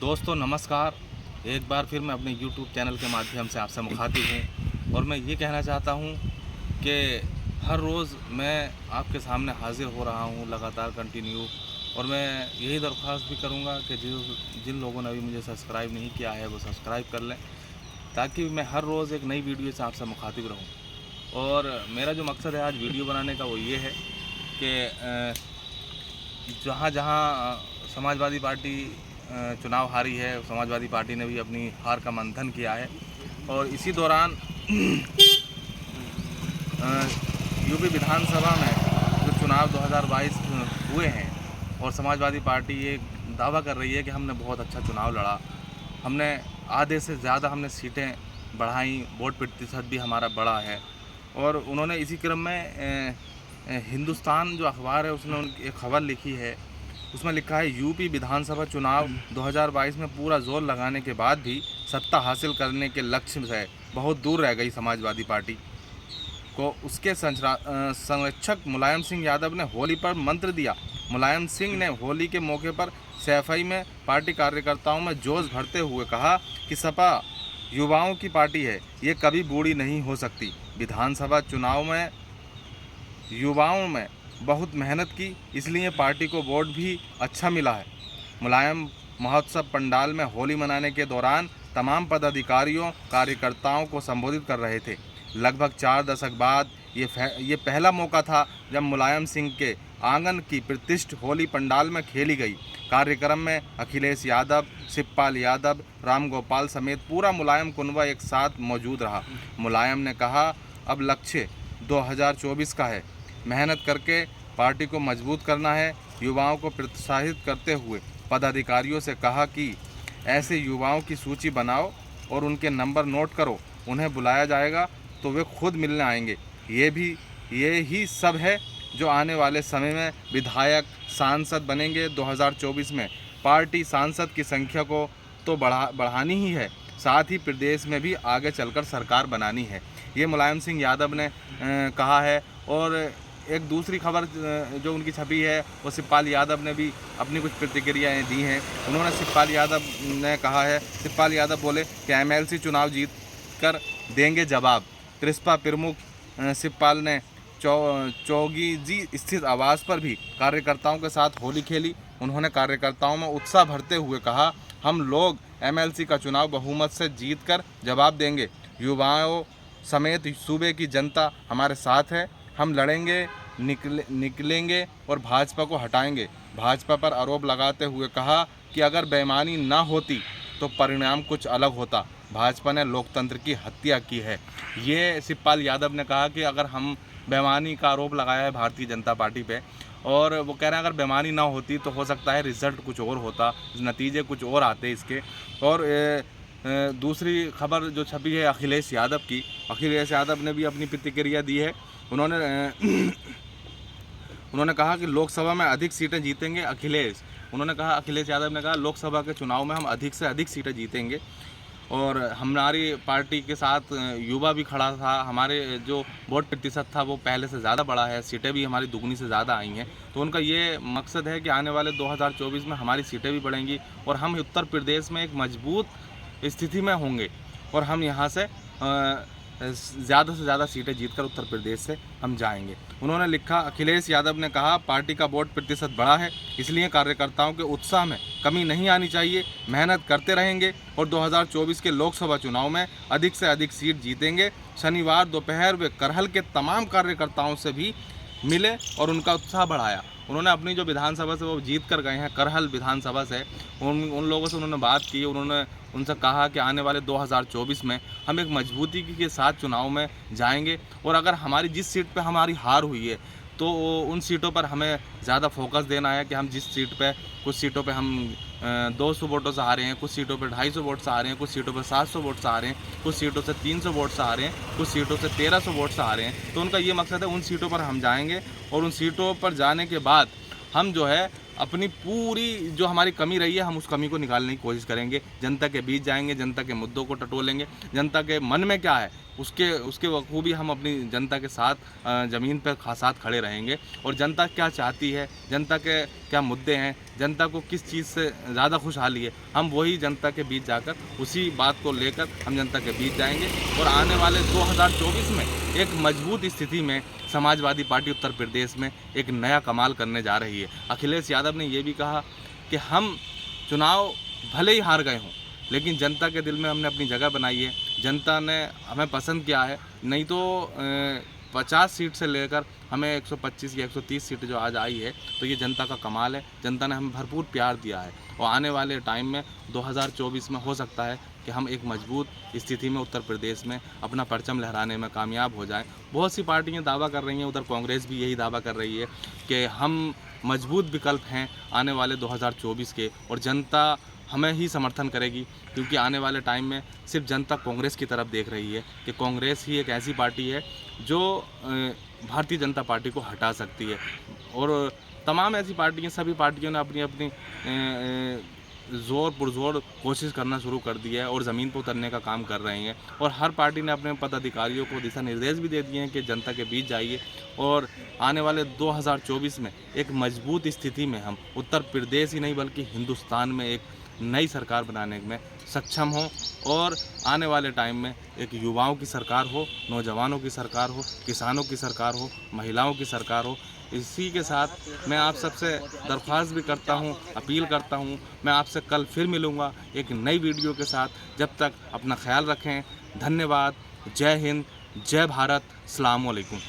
दोस्तों नमस्कार। एक बार फिर मैं अपने YouTube चैनल के माध्यम से आपसे मुखातिब हूँ और मैं ये कहना चाहता हूँ कि हर रोज़ मैं आपके सामने हाज़िर हो रहा हूँ लगातार कंटिन्यू। और मैं यही दरख्वास्त भी करूँगा कि जिन लोगों ने अभी मुझे सब्सक्राइब नहीं किया है वो सब्सक्राइब कर लें, ताकि मैं हर रोज़ एक नई वीडियो से आपसे मुखातिब रहूँ। और मेरा जो मकसद है आज वीडियो बनाने का वो ये है कि जहाँ जहाँ समाजवादी पार्टी चुनाव हारी है, समाजवादी पार्टी ने भी अपनी हार का मंथन किया है। और इसी दौरान यूपी विधानसभा में जो चुनाव 2022 हुए हैं और समाजवादी पार्टी ये दावा कर रही है कि हमने बहुत अच्छा चुनाव लड़ा, हमने आधे से ज़्यादा हमने सीटें बढ़ाई, वोट प्रतिशत भी हमारा बढ़ा है। और उन्होंने इसी क्रम में हिंदुस्तान जो अखबार है उसने एक खबर लिखी है, उसमें लिखा है यूपी विधानसभा चुनाव 2022 में पूरा जोर लगाने के बाद भी सत्ता हासिल करने के लक्ष्य से बहुत दूर रह गई समाजवादी पार्टी को। उसके संरक्षक मुलायम सिंह यादव ने होली पर मंत्र दिया। मुलायम सिंह ने होली के मौके पर सैफई में पार्टी कार्यकर्ताओं में जोश भरते हुए कहा कि सपा युवाओं की पार्टी है, ये कभी बूढ़ी नहीं हो सकती। विधानसभा चुनाव में युवाओं में बहुत मेहनत की, इसलिए पार्टी को वोट भी अच्छा मिला है। मुलायम महोत्सव पंडाल में होली मनाने के दौरान तमाम पदाधिकारियों कार्यकर्ताओं को संबोधित कर रहे थे। लगभग 4 दशक बाद ये पहला मौका था जब मुलायम सिंह के आंगन की प्रतिष्ठित होली पंडाल में खेली गई। कार्यक्रम में अखिलेश यादव, शिवपाल यादव, राम गोपाल समेत पूरा मुलायम कुनबा एक साथ मौजूद रहा। मुलायम ने कहा, अब लक्ष्य 2024 का है, मेहनत करके पार्टी को मजबूत करना है। युवाओं को प्रोत्साहित करते हुए पदाधिकारियों से कहा कि ऐसे युवाओं की सूची बनाओ और उनके नंबर नोट करो, उन्हें बुलाया जाएगा तो वे खुद मिलने आएंगे। ये ही सब है जो आने वाले समय में विधायक सांसद बनेंगे। 2024 में पार्टी सांसद की संख्या को तो बढ़ानी ही है, साथ ही प्रदेश में भी आगे चलकर सरकार बनानी है, ये मुलायम सिंह यादव ने कहा है। और एक दूसरी खबर जो उनकी छपी है वो शिवपाल यादव ने भी अपनी कुछ प्रतिक्रियाएं दी हैं। उन्होंने शिवपाल यादव ने कहा है, शिवपाल यादव बोले कि एमएलसी चुनाव जीत कर देंगे जवाब। त्रिसपा प्रमुख शिवपाल ने चौगी स्थित आवास पर भी कार्यकर्ताओं के साथ होली खेली। उन्होंने कार्यकर्ताओं में उत्साह भरते हुए कहा, हम लोग एमएलसी का चुनाव बहुमत से जीत कर जवाब देंगे। युवाओं समेत सूबे की जनता हमारे साथ है, हम लड़ेंगे, निकलेंगे और भाजपा को हटाएंगे। भाजपा पर आरोप लगाते हुए कहा कि अगर बेईमानी ना होती तो परिणाम कुछ अलग होता। भाजपा ने लोकतंत्र की हत्या की है। ये शिवपाल यादव ने कहा कि अगर हम बेईमानी का आरोप लगाया है भारतीय जनता पार्टी पे, और वो कह रहे हैं अगर बेईमानी ना होती तो हो सकता है रिजल्ट कुछ और होता, नतीजे कुछ और आते इसके। और दूसरी खबर जो छपी है अखिलेश यादव की, अखिलेश यादव ने भी अपनी प्रतिक्रिया दी है। उन्होंने कहा कि लोकसभा में अधिक सीटें जीतेंगे। अखिलेश यादव ने कहा लोकसभा के चुनाव में हम अधिक से अधिक सीटें जीतेंगे और हमारी पार्टी के साथ युवा भी खड़ा था। हमारे जो वोट प्रतिशत था वो पहले से ज़्यादा बढ़ा है, सीटें भी हमारी दुगनी से ज़्यादा आई हैं। तो उनका ये मकसद है कि आने वाले 2024 में हमारी सीटें भी बढ़ेंगी और हम उत्तर प्रदेश में एक मजबूत स्थिति में होंगे और हम यहाँ से ज़्यादा से ज़्यादा सीटें जीतकर उत्तर प्रदेश से हम जाएंगे। उन्होंने लिखा, अखिलेश यादव ने कहा, पार्टी का वोट प्रतिशत बढ़ा है, इसलिए कार्यकर्ताओं के उत्साह में कमी नहीं आनी चाहिए। मेहनत करते रहेंगे और 2024 के लोकसभा चुनाव में अधिक से अधिक सीट जीतेंगे। शनिवार दोपहर वे करहल के तमाम कार्यकर्ताओं से भी मिले और उनका उत्साह बढ़ाया। उन्होंने अपनी जो विधानसभा से वो जीत कर गए हैं करहल विधानसभा से, उन लोगों से उन्होंने बात की। उन्होंने उनसे कहा कि आने वाले 2024 में हम एक मजबूती के साथ चुनाव में जाएंगे और अगर हमारी जिस सीट पे हमारी हार हुई है तो उन सीटों पर हमें ज़्यादा फोकस देना है कि हम जिस सीट पे, कुछ सीटों पे हम 200 वोटों से हारे हैं, कुछ सीटों पे 250 वोट से हारे हैं, कुछ सीटों पे 700 वोट से हारे हैं, कुछ सीटों से 300 वोट से हारे हैं, कुछ सीटों से 1300 वोट से हारे हैं। तो उनका ये मकसद है उन सीटों पर हम जाएंगे और उन सीटों पर जाने के बाद हम जो है अपनी पूरी जो हमारी कमी रही है हम उस कमी को निकालने की कोशिश करेंगे। जनता के बीच जाएंगे, जनता के मुद्दों को टटोलेंगे, जनता के मन में क्या है उसके बखूबी हम अपनी जनता के साथ ज़मीन पर साथ खड़े रहेंगे और जनता क्या चाहती है, जनता के क्या मुद्दे हैं, जनता को किस चीज़ से ज़्यादा खुशहाली है, हम वही जनता के बीच जाकर उसी बात को लेकर हम जनता के बीच जाएंगे। और आने वाले 2024 में एक मजबूत स्थिति में समाजवादी पार्टी उत्तर प्रदेश में एक नया कमाल करने जा रही है। अखिलेश यादव ने ये भी कहा कि हम चुनाव भले ही हार गए हों, लेकिन जनता के दिल में हमने अपनी जगह बनाई है, जनता ने हमें पसंद किया है। नहीं तो 50 सीट से लेकर हमें 125 या 130 सीट जो आज आई है, तो ये जनता का कमाल है। जनता ने हमें भरपूर प्यार दिया है और आने वाले टाइम में 2024 में हो सकता है कि हम एक मजबूत स्थिति में उत्तर प्रदेश में अपना परचम लहराने में कामयाब हो जाएं। बहुत सी पार्टियां दावा कर रही हैं, उधर कांग्रेस भी यही दावा कर रही है कि हम मजबूत विकल्प हैं आने वाले 2024 के, और जनता हमें ही समर्थन करेगी, क्योंकि आने वाले टाइम में सिर्फ जनता कांग्रेस की तरफ देख रही है कि कांग्रेस ही एक ऐसी पार्टी है जो भारतीय जनता पार्टी को हटा सकती है। और तमाम ऐसी पार्टियां, सभी पार्टियों ने अपनी अपनी ज़ोर पुरज़ोर कोशिश करना शुरू कर दी है और ज़मीन पर उतरने का काम कर रहे हैं। और हर पार्टी ने अपने पदाधिकारियों को दिशा निर्देश भी दे दिए हैं कि जनता के बीच जाइए और आने वाले 2024 में एक मजबूत स्थिति में हम उत्तर प्रदेश ही नहीं बल्कि हिंदुस्तान में एक नई सरकार बनाने में सक्षम हो, और आने वाले टाइम में एक युवाओं की सरकार हो, नौजवानों की सरकार हो, किसानों की सरकार हो, महिलाओं की सरकार हो। इसी के साथ मैं आप सबसे दरख्वास्त भी करता हूँ, अपील करता हूँ, मैं आपसे कल फिर मिलूँगा एक नई वीडियो के साथ। जब तक अपना ख्याल रखें। धन्यवाद। जय हिंद, जय भारत, अस्सलाम वालेकुम।